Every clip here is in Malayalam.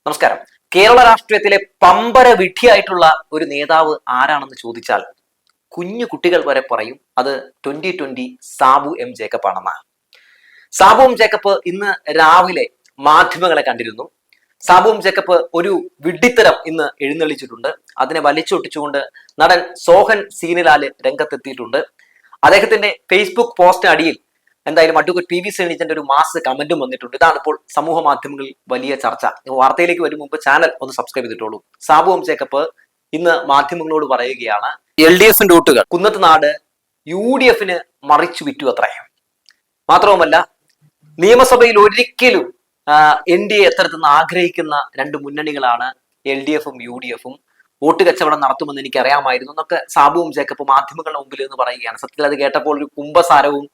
നമസ്കാരം. കേരള രാഷ്ട്രീയത്തിലെ പമ്പര വിഡ്ഢിയായിട്ടുള്ള ഒരു നേതാവ് ആരാണെന്ന് ചോദിച്ചാൽ കുഞ്ഞു കുട്ടികൾ വരെ പറയും അത് 2020 സാബു എം ജേക്കബ് ആണെന്ന്. സാബു എം ജേക്കബ് ഇന്ന് രാവിലെ മാധ്യമങ്ങളെ കണ്ടിരുന്നു. സാബു എം ജേക്കബ് ഒരു വിഡ്ഢിത്തരം ഇന്ന് എഴുന്നള്ളിച്ചിട്ടുണ്ട്. അതിനെ വലിച്ചൊട്ടിച്ചുകൊണ്ട് നടൻ സോഹൻ സീനിലാല് രംഗത്തെത്തിയിട്ടുണ്ട്. അദ്ദേഹത്തിന്റെ ഫേസ്ബുക്ക് പോസ്റ്റ് അടിയിൽ എന്തായാലും അഡ്വക്കേറ്റ് PV ശ്രീനിജന്റെ ഒരു മാസ് കമന്റും വന്നിട്ടുണ്ട്. ഇതാണ് ഇപ്പോൾ സമൂഹ മാധ്യമങ്ങളിൽ വലിയ ചർച്ച. വാർത്തയിലേക്ക് വരും മുമ്പ് ചാനൽ ഒന്ന് സബ്സ്ക്രൈബ് ചെയ്തിട്ടുള്ളൂ. സാബു എം ജേക്കബ് ഇന്ന് മാധ്യമങ്ങളോട് പറയുകയാണ്, LDFന്റെ വോട്ടുകൾ കുന്നത്തുനാട് UDF മറിച്ചു വിറ്റു അത്രേ. മാത്രവുമല്ല, നിയമസഭയിൽ ഒരിക്കലും NDA എത്തരത്തിൽ ആഗ്രഹിക്കുന്ന രണ്ട് മുന്നണികളാണ് LDFും UDFും. വോട്ട് കച്ചവടം നടത്തുമെന്ന് എനിക്ക് അറിയാമായിരുന്നു എന്നൊക്കെ സാബു എം ജേക്കബ് മാധ്യമങ്ങളുടെ മുമ്പിൽ എന്ന് പറയുകയാണ്. സത്യത്തിൽ അത് കേട്ടപ്പോൾ ഒരു കുംഭസാരവും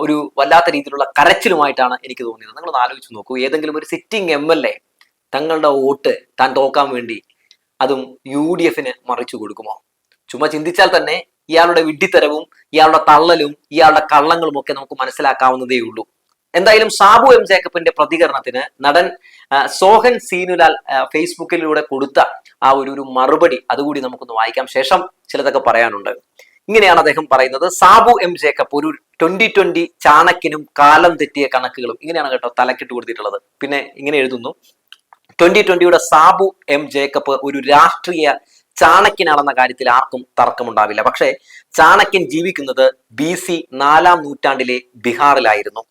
ഒരു വല്ലാത്ത രീതിയിലുള്ള കരച്ചിലുമായിട്ടാണ് എനിക്ക് തോന്നിയത്. നിങ്ങളൊന്ന് ആലോചിച്ച് നോക്കൂ, ഏതെങ്കിലും ഒരു സിറ്റിംഗ് MLA തങ്ങളുടെ വോട്ട് താൻ തോക്കാൻ വേണ്ടി അതും UDF മറിച്ചു കൊടുക്കുമോ? ചുമ്മാ ചിന്തിച്ചാൽ തന്നെ ഇയാളുടെ വിഡ്ഢിത്തരവും ഇയാളുടെ തള്ളലും ഇയാളുടെ കള്ളങ്ങളും ഒക്കെ നമുക്ക് മനസ്സിലാക്കാവുന്നതേ ഉള്ളൂ. എന്തായാലും സാബു എം ജേക്കബിന്റെ പ്രതികരണത്തിന് നടൻ സോഹൻ സീനുലാൽ ഫേസ്ബുക്കിലൂടെ കൊടുത്ത ആ ഒരു മറുപടി അതുകൂടി നമുക്കൊന്ന് വായിക്കാം. ശേഷം ചിലതൊക്കെ പറയാനുണ്ട്. ഇങ്ങനെയാണ് അദ്ദേഹം പറയുന്നത്. സാബു എം ജേക്കബ് ഒരു 2020 ചാണക്യനും കാലം തെറ്റിയ കണക്കുകളും, ഇങ്ങനെയാണ് കേട്ടോ തലക്കിട്ട് കൊടുത്തിട്ടുള്ളത്. പിന്നെ ഇങ്ങനെ എഴുതുന്നു, 2020 സാബു എം ജേക്കബ് ഒരു രാഷ്ട്രീയ ചാണക്യനാണെന്ന കാര്യത്തിൽ ആർക്കും തർക്കമുണ്ടാവില്ല. പക്ഷേ ചാണക്യൻ ജീവിക്കുന്നത് BC 4ാം നൂറ്റാണ്ടിലെ ബീഹാറിലായിരുന്നു.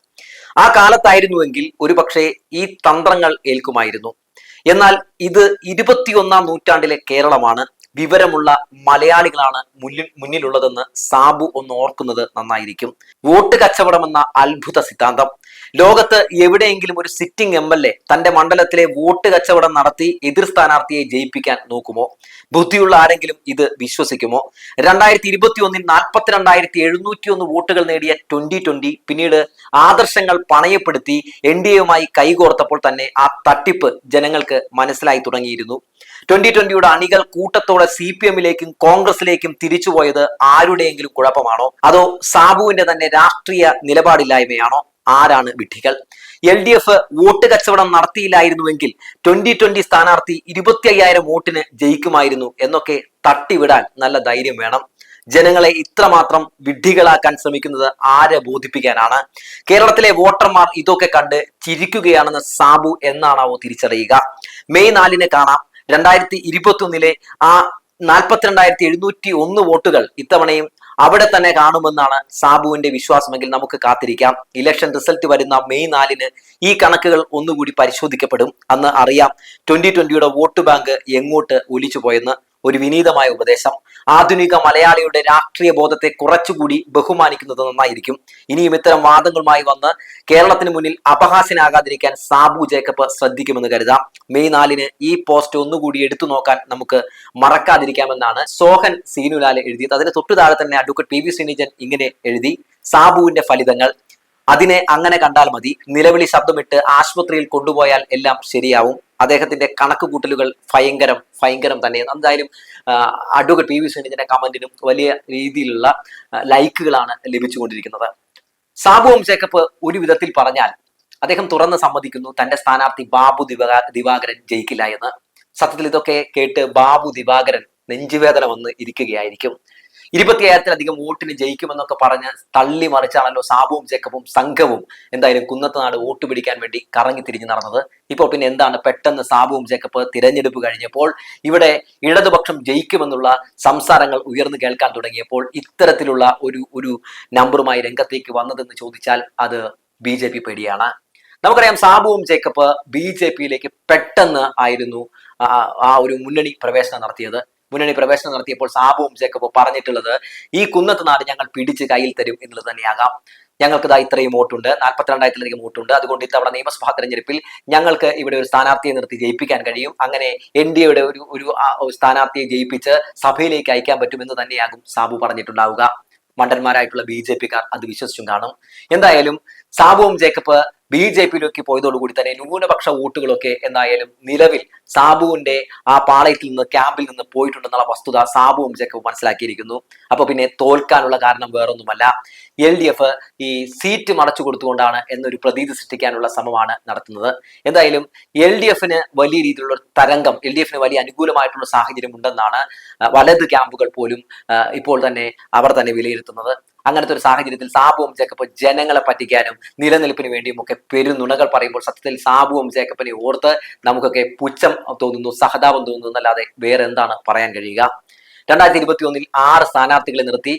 ആ കാലത്തായിരുന്നുവെങ്കിൽ ഒരു പക്ഷേ ഈ തന്ത്രങ്ങൾ ഏൽക്കുമായിരുന്നു. എന്നാൽ ഇത് 21ാം നൂറ്റാണ്ടിലെ കേരളമാണ്. വിവരമുള്ള മലയാളികളാണ് മുന്നിലുള്ളതെന്ന് സാബു ഒന്ന് ഓർക്കുന്നത് നന്നായിരിക്കും. വോട്ട് കച്ചവടം എന്ന അത്ഭുത സിദ്ധാന്തം ലോകത്ത് എവിടെയെങ്കിലും ഒരു സിറ്റിംഗ് MLA തന്റെ മണ്ഡലത്തിലെ വോട്ട് കച്ചവടം നടത്തി എതിർ സ്ഥാനാർത്ഥിയെ ജയിപ്പിക്കാൻ നോക്കുമോ? ബുദ്ധിയുള്ള ആരെങ്കിലും ഇത് വിശ്വസിക്കുമോ? 2021 42,701 വോട്ടുകൾ നേടിയ 2020 പിന്നീട് ആദർശങ്ങൾ പണയപ്പെടുത്തി NDAയുമായി കൈകോർത്തപ്പോൾ തന്നെ ആ തട്ടിപ്പ് ജനങ്ങൾക്ക് മനസ്സിലായി തുടങ്ങിയിരുന്നു. 2020 അണികൾ കൂട്ടത്തോടെ CPMലേക്കും കോൺഗ്രസിലേക്കും തിരിച്ചുപോയത് ആരുടെയെങ്കിലും കുഴപ്പമാണോ? അതോ സാബുവിന്റെ തന്നെ രാഷ്ട്രീയ നിലപാടില്ലായ്മയാണോ? ആരാണ് വിഡ്ഢികൾ? LDF വോട്ട് കച്ചവടം നടത്തിയില്ലായിരുന്നുവെങ്കിൽ 2020 സ്ഥാനാർത്ഥി 25,000 വോട്ടിന് ജയിക്കുമായിരുന്നു എന്നൊക്കെ തട്ടിവിടാൻ നല്ല ധൈര്യം വേണം. ജനങ്ങളെ ഇത്രമാത്രം വിഡ്ഢികളാക്കാൻ ശ്രമിക്കുന്നത് ആരെ ബോധിപ്പിക്കാനാണ്? കേരളത്തിലെ വോട്ടർമാർ ഇതൊക്കെ കണ്ട് ചിരിക്കുകയാണെന്ന് സാബു എന്നാണാവോ തിരിച്ചറിയുക? മെയ് 4 കാണാം 2021 ആ 42,701 വോട്ടുകൾ ഇത്തവണയും അവിടെ തന്നെ കാണുമെന്നാണ് സാബുവിന്റെ വിശ്വാസമെങ്കിൽ നമുക്ക് കാത്തിരിക്കാം. ഇലക്ഷൻ റിസൾട്ട് വരുന്ന മെയ് 4 ഈ കണക്കുകൾ ഒന്നുകൂടി പരിശോധിക്കപ്പെടും. അന്ന് അറിയാം 2020 വോട്ട് ബാങ്ക് എങ്ങോട്ട് ഒലിച്ചു പോയെന്ന്. ഒരു വിനീതമായ ഉപദേശം. ആധുനിക മലയാളിയുടെ രാഷ്ട്രീയ ബോധത്തെ കുറച്ചുകൂടി ബഹുമാനിക്കുന്നത് നന്നായിരിക്കും. ഇനിയും ഇത്തരം വാദങ്ങളുമായി വന്ന് കേരളത്തിന് മുന്നിൽ അപഹാസ്യനാകാതിരിക്കാൻ സാബു ജേക്കബ് ശ്രദ്ധിക്കുമെന്ന് കരുതാം. മെയ് 4 ഈ പോസ്റ്റ് ഒന്നുകൂടി എടുത്തു നോക്കാൻ നമുക്ക് മറക്കാതിരിക്കാമെന്നാണ് സോഹൻ സീനുലാല് എഴുതിയത്. അതിന് തൊട്ടു താഴെ തന്നെ അഡ്വക്കേറ്റ് PV ശ്രീനിജൻ ഇങ്ങനെ എഴുതി, സാബുവിന്റെ ഫലിതങ്ങൾ അതിനെ അങ്ങനെ കണ്ടാൽ മതി. നിലവിളി ശബ്ദമിട്ട് ആശുപത്രിയിൽ കൊണ്ടുപോയാൽ എല്ലാം ശരിയാവും. അദ്ദേഹത്തിന്റെ കണക്ക് കൂട്ടലുകൾ ഭയങ്കരം തന്നെ. എന്തായാലും അഡ്വക്കേറ്റ് PV ശ്രീനിജന്റെ കമന്റിനും വലിയ രീതിയിലുള്ള ലൈക്കുകളാണ് ലഭിച്ചുകൊണ്ടിരിക്കുന്നത്. സാബു എം ജേക്കബ് ഒരു വിധത്തിൽ പറഞ്ഞാൽ അദ്ദേഹം തുറന്ന് സമ്മതിക്കുന്നു തന്റെ സ്ഥാനാർത്ഥി ബാബു ദിവാകരൻ ജയിക്കില്ല എന്ന്. സത്യത്തിൽ ഇതൊക്കെ കേട്ട് ബാബു ദിവാകരൻ നെഞ്ചുവേദന വന്ന് ഇരിക്കുകയായിരിക്കും. 25,000-ലധികം വോട്ടിന് ജയിക്കുമെന്നൊക്കെ പറഞ്ഞ് തള്ളി മറിച്ചാണല്ലോ സാബുവും ജേക്കബും സംഘവും എന്തായാലും കുന്നത്തുനാട് വോട്ട് പിടിക്കാൻ വേണ്ടി കറങ്ങി തിരിഞ്ഞു നടന്നത്. ഇപ്പോൾ പിന്നെ എന്താണ് പെട്ടെന്ന് സാബുവും ജേക്കബ് തിരഞ്ഞെടുപ്പ് കഴിഞ്ഞപ്പോൾ ഇവിടെ ഇടതുപക്ഷം ജയിക്കുമെന്നുള്ള സംസാരങ്ങൾ ഉയർന്നു കേൾക്കാൻ തുടങ്ങിയപ്പോൾ ഇത്തരത്തിലുള്ള ഒരു നമ്പറുമായി രംഗത്തേക്ക് വന്നതെന്ന് ചോദിച്ചാൽ അത് BJP പേടിയാണ്. നമുക്കറിയാം സാബുവും ജേക്കബ് BJPയിലേക്ക് പെട്ടെന്ന് ആയിരുന്നു ആ ഒരു മുന്നണി പ്രവേശനം നടത്തിയത്. മുന്നണി പ്രവേശനം നടത്തിയപ്പോൾ സാബുവും ജേക്കബ് പറഞ്ഞിട്ടുള്ളത് ഈ കുന്നത്തുനാട് ഞങ്ങൾ പിടിച്ച് കയ്യിൽ തരും എന്നുള്ളത് തന്നെയാകാം. ഞങ്ങൾക്ക് ഇതാ ഇത്രയും വോട്ടുണ്ട്, 42,000-ലധികം വോട്ടുണ്ട്. അതുകൊണ്ട് ഇത്തവണ നിയമസഭാ തെരഞ്ഞെടുപ്പിൽ ഞങ്ങൾക്ക് ഇവിടെ ഒരു സ്ഥാനാർത്ഥിയെ നിർത്തി ജയിപ്പിക്കാൻ കഴിയും. അങ്ങനെ NDAയുടെ ഒരു സ്ഥാനാർത്ഥിയെ ജയിപ്പിച്ച് സഭയിലേക്ക് അയക്കാൻ പറ്റുമെന്ന് തന്നെയാകും സാബു പറഞ്ഞിട്ടുണ്ടാവുക. മണ്ടന്മാരായിട്ടുള്ള BJPക്കാർ അത് വിശ്വസിച്ചും കാണും. എന്തായാലും സാബുവും ജേക്കബ് BJP-യിലേക്ക് പോയതോടുകൂടി തന്നെ ന്യൂനപക്ഷ വോട്ടുകളൊക്കെ എന്തായാലും നിലവിൽ സാബുവിന്റെ ആ പാളയത്തിൽ നിന്ന് ക്യാമ്പിൽ നിന്ന് പോയിട്ടുണ്ടെന്നുള്ള വസ്തുത സാബുവും ജേക്കബും മനസ്സിലാക്കിയിരിക്കുന്നു. അപ്പൊ പിന്നെ തോൽക്കാനുള്ള കാരണം വേറൊന്നുമല്ല, LDF ഈ സീറ്റ് മറച്ചു കൊടുത്തുകൊണ്ടാണ് എന്നൊരു പ്രതീതി സൃഷ്ടിക്കാനുള്ള ശ്രമമാണ് നടത്തുന്നത്. എന്തായാലും LDF-ന് വലിയ രീതിയിലുള്ള തരംഗം, LDF-ന് വലിയ അനുകൂലമായിട്ടുള്ള സാഹചര്യം ഉണ്ടെന്നാണ് വലത് ക്യാമ്പുകൾ പോലും ഇപ്പോൾ തന്നെ അവർ തന്നെ വിലയിരുത്തുന്നത്. അങ്ങനത്തെ ഒരു സാഹചര്യത്തിൽ സാബുവും ജേക്കബ് ജനങ്ങളെ പറ്റിക്കാനും നിലനിൽപ്പിന് വേണ്ടിയും ഒക്കെ പെരുനുണകൾ പറയുമ്പോൾ സത്യത്തിൽ സാബുവും ജേക്കബിനെ ഓർത്ത് നമുക്കൊക്കെ പുച്ഛം തോന്നുന്നു, സഹതാപം തോന്നുന്നു എന്നല്ലാതെ വേറെ എന്താണ് പറയാൻ കഴിയുക? 2021 6 സ്ഥാനാർത്ഥികളെ നിർത്തി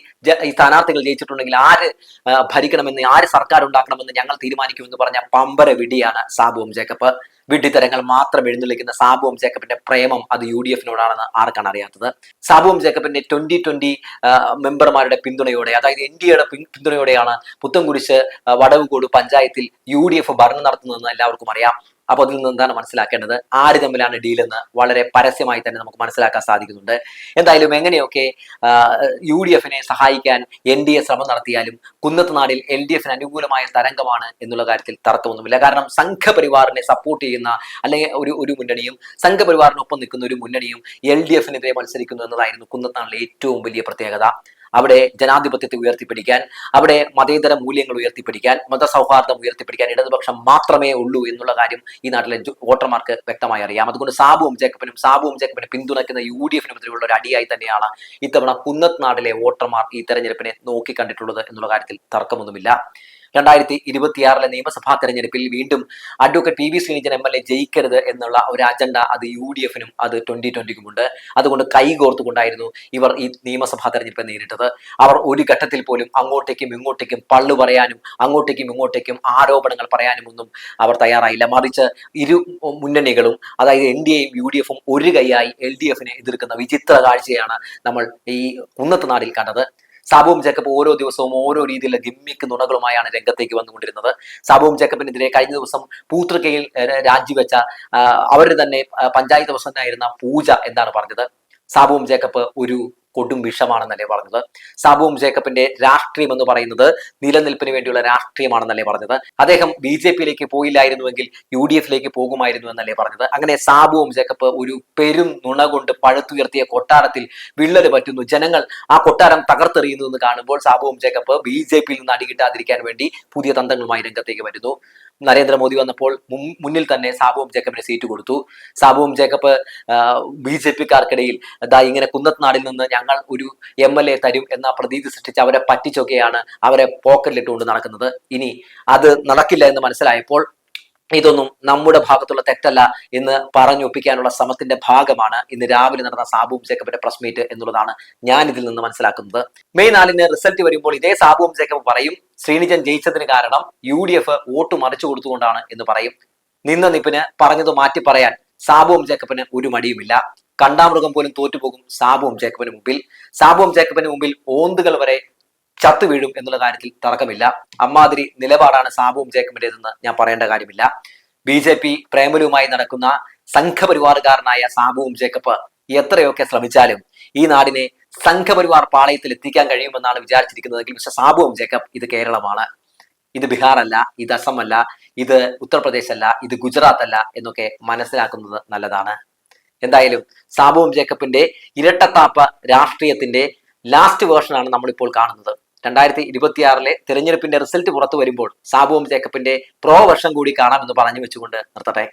ഈ സ്ഥാനാർത്ഥികൾ ജയിച്ചിട്ടുണ്ടെങ്കിൽ ആര് ഭരിക്കണമെന്ന്, ആര് സർക്കാർ ഉണ്ടാക്കണമെന്ന് ഞങ്ങൾ തീരുമാനിക്കുമെന്ന് പറഞ്ഞ പമ്പര വിഡിയാണ് സാബുവും ജേക്കബ്. വിഡ്ഢിത്തരങ്ങൾ മാത്രം എഴുന്നള്ളിക്കുന്ന സാബുവും ജേക്കബിന്റെ പ്രേമം അത് UDF-നോടാണെന്ന് ആർക്കാണ് അറിയാത്തത്? സാബുവും ജേക്കബിന്റെ 2020 മെമ്പർമാരുടെ പിന്തുണയോടെ, അതായത് NDA-യുടെ പിന്തുണയോടെയാണ് പുത്തൻകുരിശ് വടവുകോട് പഞ്ചായത്തിൽ UDF ഭരണം നടത്തുന്നതെന്ന് എല്ലാവർക്കും അറിയാം. അപ്പൊ അതിൽ നിന്ന് എന്താണ് മനസ്സിലാക്കേണ്ടത്? ആര് തമ്മിലാണ് ഡീലെന്ന് വളരെ പരസ്യമായി തന്നെ നമുക്ക് മനസ്സിലാക്കാൻ സാധിക്കുന്നുണ്ട്. എന്തായാലും എങ്ങനെയൊക്കെ UDF-നെ സഹായിക്കാൻ NDA ശ്രമം നടത്തിയാലും കുന്നത്തുനാടിൽ LDF-ന് അനുകൂലമായ തരംഗമാണ് എന്നുള്ള കാര്യത്തിൽ തർക്കമൊന്നുമില്ല. കാരണം സംഘപരിവാറിനെ സപ്പോർട്ട് ചെയ്യുന്ന അല്ലെങ്കിൽ ഒരു മുന്നണിയും സംഘപരിവാറിനൊപ്പം നിൽക്കുന്ന ഒരു മുന്നണിയും LDF-നെതിരെ മത്സരിക്കുന്നു എന്നതായിരുന്നു കുന്നത്തുനാടിലെ ഏറ്റവും വലിയ പ്രത്യേകത. അവിടെ ജനാധിപത്യത്തെ ഉയർത്തിപ്പിടിക്കാൻ, അവിടെ മതേതര മൂല്യങ്ങൾ ഉയർത്തിപ്പിടിക്കാൻ, മതസൗഹാർദ്ദം ഉയർത്തിപ്പിടിക്കാൻ ഇടതുപക്ഷം മാത്രമേ ഉള്ളൂ എന്നുള്ള കാര്യം ഈ നാട്ടിലെ വോട്ടർമാർക്ക് വ്യക്തമായി അറിയാം. അതുകൊണ്ട് സാബുവും ജേക്കബിനെ പിന്തുണയ്ക്കുന്ന UDF-നെതിരെയുള്ള ഒരു അടിയായി തന്നെയാണ് ഇത്തവണ കുന്നത്തുനാടിലെ വോട്ടർമാർ ഈ തെരഞ്ഞെടുപ്പിനെ നോക്കിക്കണ്ടിട്ടുള്ളത് എന്നുള്ള കാര്യത്തിൽ തർക്കമൊന്നുമില്ല. 2026 നിയമസഭാ തെരഞ്ഞെടുപ്പിൽ വീണ്ടും അഡ്വക്കേറ്റ് PV ശ്രീനിജൻ MLA ജയിക്കരുത് എന്നുള്ള ഒരു അജണ്ട അത് UDF-നും അത് 2020-ക്കും ഉണ്ട്. അതുകൊണ്ട് കൈകോർത്തുകൊണ്ടായിരുന്നു ഇവർ ഈ നിയമസഭാ തെരഞ്ഞെടുപ്പ് നേരിട്ടത്. അവർ ഒരു ഘട്ടത്തിൽ പോലും അങ്ങോട്ടേക്കും ഇങ്ങോട്ടേക്കും പള്ളു പറയാനും അങ്ങോട്ടേക്കും ഇങ്ങോട്ടേക്കും ആരോപണങ്ങൾ പറയാനും ഒന്നും അവർ തയ്യാറായില്ല. മറിച്ച് ഇരു മുന്നണികളും, അതായത് NDA-യും UDF-ഉം ഒരു കൈയായി LDF-നെ എതിർക്കുന്ന വിചിത്ര കാഴ്ചയാണ് നമ്മൾ ഈ കുന്നത്തുനാടിൽ കണ്ടത്. സാബുവും ജേക്കബ് ഓരോ ദിവസവും ഓരോ രീതിയിലുള്ള ഗിമ്മിക്ക് നുണകളുമായാണ് രംഗത്തേക്ക് വന്നുകൊണ്ടിരുന്നത്. സാബുവും ജേക്കബിനെതിരെ കഴിഞ്ഞ ദിവസം പൂതൃക്കയിൽ രാജിവെച്ച അവര് തന്നെ പഞ്ചായത്ത് പ്രസിഡന്റായിരുന്ന പൂജ എന്താണ് പറഞ്ഞത്? സാബുവും ജേക്കബ് ഒരു കൊടും വിഷമാണെന്നല്ലേ പറഞ്ഞത്? സാബുവും ജേക്കബിന്റെ രാഷ്ട്രീയം എന്ന് പറയുന്നത് നിലനിൽപ്പിന് വേണ്ടിയുള്ള രാഷ്ട്രീയമാണെന്നല്ലേ പറഞ്ഞത്? അദ്ദേഹം BJP-യിലേക്ക് പോയില്ലായിരുന്നുവെങ്കിൽ UDF-ലേക്ക് പോകുമായിരുന്നു എന്നല്ലേ പറഞ്ഞത്? അങ്ങനെ സാബുവും ജേക്കബ് ഒരു പെരും നുണ കൊണ്ട് പഴുത്തുയർത്തിയ കൊട്ടാരത്തിൽ വിള്ളല് പറ്റുന്നു. ജനങ്ങൾ ആ കൊട്ടാരം തകർത്തെറിയുന്നു എന്ന് കാണുമ്പോൾ സാബുവും ജേക്കബ് BJP-യിൽ നിന്ന് അടികിട്ടാതിരിക്കാൻ വേണ്ടി പുതിയ തന്ത്രങ്ങളുമായി രംഗത്തേക്ക് വരുന്നു. നരേന്ദ്രമോദി വന്നപ്പോൾ മുന്നിൽ തന്നെ സാബുവും ജേക്കബിന് സീറ്റ് കൊടുത്തു. സാബുവും ജേക്കബ് BJP-ക്കാർക്കിടയിൽ ഇങ്ങനെ കുന്നത്തുനാടിൽ നിന്ന് ഞങ്ങൾ ഒരു MLA തരും എന്ന പ്രതീതി സൃഷ്ടിച്ച് അവരെ പറ്റിച്ചൊക്കെയാണ് അവരെ പോക്കറ്റിലിട്ടുകൊണ്ട് നടക്കുന്നത്. ഇനി അത് നടക്കില്ല എന്ന് മനസ്സിലായപ്പോൾ ഇതൊന്നും നമ്മുടെ ഭാഗത്തുള്ള തെറ്റല്ല എന്ന് പറഞ്ഞൊപ്പിക്കാനുള്ള ശ്രമത്തിന്റെ ഭാഗമാണ് ഇന്ന് രാവിലെ നടന്ന സാബുവും ജേക്കബിന്റെ പ്രസ് മീറ്റ് എന്നുള്ളതാണ് ഞാൻ ഇതിൽ നിന്ന് മനസ്സിലാക്കുന്നത്. മെയ് 4 റിസൾട്ട് വരുമ്പോൾ ഇതേ സാബുവും ജേക്കബ് പറയും ശ്രീനിജൻ ജയിച്ചതിന് കാരണം UDF വോട്ട് മറിച്ചു കൊടുത്തുകൊണ്ടാണ് എന്ന് പറയും. നിന്ന നിപ്പിന് പറഞ്ഞത് മാറ്റി പറയാൻ സാബുവും ജേക്കബിന് ഒരു മടിയുമില്ല. കണ്ടാമൃഗം പോലും തോറ്റുപോകും സാബുവും ജേക്കബിന് മുമ്പിൽ ഓന്തുകൾ വരെ ചത്തു വീഴും എന്നുള്ള കാര്യത്തിൽ തർക്കമില്ല. അമ്മാതിരി നിലപാടാണ് സാബുവും ജേക്കബിന്റേതെന്ന് ഞാൻ പറയേണ്ട കാര്യമില്ല. BJP പ്രേമലുമായി നടക്കുന്ന സംഘപരിവാറുകാരനായ സാബുവും ജേക്കബ് എത്രയൊക്കെ ശ്രമിച്ചാലും ഈ നാടിനെ സംഘപരിവാർ പാളയത്തിൽ എത്തിക്കാൻ കഴിയുമെന്നാണ് വിചാരിച്ചിരിക്കുന്നതെങ്കിൽ മിസ്റ്റർ സാബുവും ജേക്കബ്, ഇത് കേരളമാണ്, ഇത് ബീഹാർ അല്ല, ഇത് അസം അല്ല, ഇത് ഉത്തർപ്രദേശ് അല്ല, ഇത് ഗുജറാത്ത് അല്ല എന്നൊക്കെ മനസ്സിലാക്കുന്നത് നല്ലതാണ്. എന്തായാലും സാബുവും ജേക്കബിന്റെ ഇരട്ടത്താപ്പ രാഷ്ട്രീയത്തിന്റെ ലാസ്റ്റ് വേർഷനാണ് നമ്മളിപ്പോൾ കാണുന്നത്. 2026 തിരഞ്ഞെടുപ്പിന്റെ റിസൾട്ട് പുറത്തു വരുമ്പോൾ സാബുവും ജേക്കബിന്റെ പ്രോ വെർഷൻ കൂടി കാണാമെന്ന് പറഞ്ഞു വെച്ചുകൊണ്ട് നിർത്തട്ടെ.